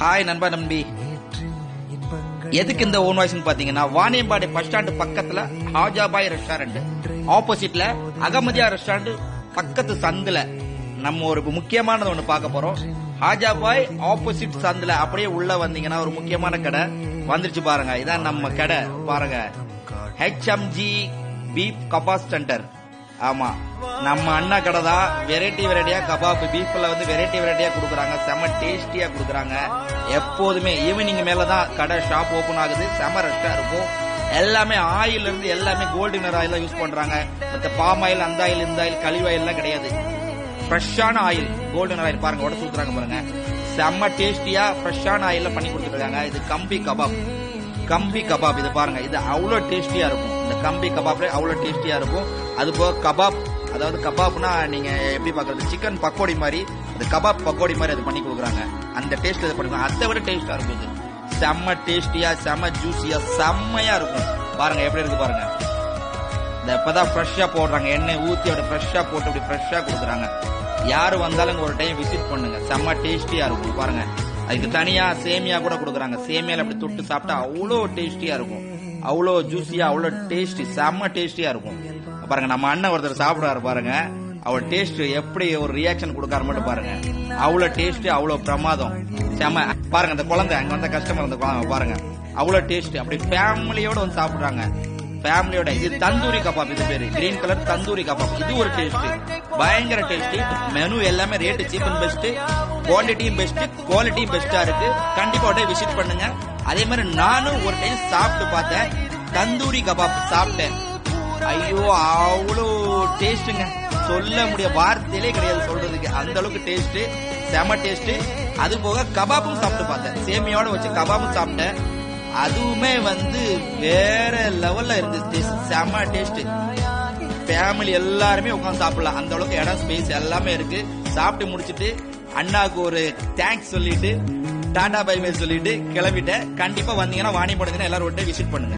Hi நண்பா நம்பி. எதுக்கு இந்த ஓன் வாய்ஸ் பாத்தீங்கன்னா, வாணியம்பாடி பஸ் ஸ்டாண்ட் பக்கத்துல ஹாஜாபாய் ரெஸ்டாரண்ட் ஆப்போசிட்ல அகமதியா ரெஸ்டாரண்ட் பக்கத்து சந்துல நம்ம ஒரு முக்கியமானது ஒண்ணு பார்க்க போறோம். ஹாஜாபாய் ஆப்போசிட் சந்துல அப்படியே உள்ள வந்தீங்கன்னா ஒரு முக்கியமான கடை வந்துருச்சு பாருங்க. இதான் நம்ம கடை பாருங்க, HMG பீப் கபாப் சென்டர். ஆமா, நம்ம அண்ணா கடை தான். வெரைட்டியா கபாப் பீஃப்ல வந்து வெரைட்டியா கொடுக்குறாங்க, செம டேஸ்டியா கொடுக்குறாங்க. எப்போதுமே ஈவினிங் மேலதான் கடை ஷாப் ஓபன் ஆகுது. செம ரெஸ்டா இருக்கும். எல்லாமே ஆயில் இருந்து எல்லாமே கோல்டன் ஆயில் யூஸ் பண்றாங்க. மத்த பாம் ஆயில், அந்த ஆயில், இந்த ஆயில், கழிவு ஆயில் எல்லாம் கிடையாது. ஃப்ரெஷ்ஷான ஆயில், கோல்டன் ஆயில் பாருங்க, உடச்சு ஊத்துறாங்க பாருங்க. செம்ம டேஸ்டியா ஃப்ரெஷ்ஷான ஆயில்ல பண்ணி கொடுத்துருக்காங்க. இது கம்பி கபாப் இது பாருங்க, இது அவ்வளவு டேஸ்டியா இருக்கும். இந்த கம்பி கபாப்ல அவ்வளவு டேஸ்டியா இருக்கும். அது போக கபாப், அதாவது கபாப்னா நீங்க எப்படி பாக்குறது, சிக்கன் பக்கோடி மாதிரி, அது கபாப் பக்கோடி மாதிரி அது பண்ணி கொடுக்குறாங்க. அந்த டேஸ்ட் இது பண்ணுவாங்க. அதை விட டேஸ்டா இருக்கும். இது செம்ம டேஸ்டியா, செம்ம ஜூசியா, செம்மையா இருக்கும். பாருங்க எப்படி இருக்கு பாருங்க. இந்த இப்பதான் ஃப்ரெஷ்ஷா போடுறாங்க, எண்ணெய் ஊத்தி அப்படி ஃப்ரெஷ்ஷா போட்டு அப்படி ஃப்ரெஷ்ஷா கொடுக்குறாங்க. யாரு வந்தாலும் ஒரு டைம் விசிட் பண்ணுங்க, செம்ம டேஸ்டியா இருக்கும். பாருங்க, அதுக்கு தனியா சேமியா கூட கொடுக்குறாங்க. சேமியால அப்படி தொட்டு சாப்பிட்டா அவ்வளோ டேஸ்டியா இருக்கும். அவ்வளோ ஜூசியா, அவ்வளோ டேஸ்டி, செம்ம டேஸ்டியா இருக்கும். பாருங்க, நம்ம அண்ணன் ஒருத்தர் சாப்பிடுறாரு பாருங்க. அவ்வளவு டேஸ்ட், எப்படி ஒரு ரியாக்ஷன் கொடுக்காரு மட்டும் பாருங்க. அவ்வளவு டேஸ்ட், அவ்வளவு பிரமாதம், செம. பாருங்க அந்த குழந்தை, அங்க வந்த கஸ்டமர் அந்த குழந்தை பாருங்க, அவ்வளவு டேஸ்ட். அப்படி ஃபேமிலியோட வந்து சாப்பிடுறாங்க, ஃபேமிலியோட. இது தந்தூரி கபாப், இது பேரு கிரீன் கலர் தந்தூரி கபாப். இது ஒரு டேஸ்ட், பயங்கர டேஸ்டி. மெனு எல்லாமே ரேட்டு சீப் அண்ட் பெஸ்ட், குவான்டிட்டியும் பெஸ்ட், குவாலிட்டியும் பெஸ்டா இருக்கு. கண்டிப்பா ஒரு டைம் விசிட் பண்ணுங்க. அதே மாதிரி நானும் ஒரு டைம் சாப்பிட்டு பார்த்தேன், தந்தூரி கபாப் சாப்பிட்டேன். ஐயோ, அவ்வளோ டேஸ்டுங்க, சொல்ல முடிய வார்த்தையிலே கிடையாது சொல்றதுக்கு. அந்த அளவுக்கு டேஸ்ட், செம டேஸ்ட். அது போக கபாபும் சாப்பிட்டு பார்த்தேன், சேமியோட வச்சு கபாபும் சாப்பிட்டேன். அதுவுமே வந்து வேற லெவல்ல இருந்துச்சு, செம டேஸ்ட். ஃபேமிலி எல்லாருமே உட்காந்து சாப்பிடலாம், அந்த அளவுக்கு இடம், ஸ்பேஸ் எல்லாமே இருக்கு. சாப்பிட்டு முடிச்சிட்டு அண்ணாக்கு ஒரு தேங்க்ஸ் சொல்லிட்டு டாடா பை பை சொல்லிட்டு கிளம்பிட்டேன். கண்டிப்பா வந்தீங்கன்னா வாணியம்பாடி எல்லாரும் விசிட் பண்ணுங்க.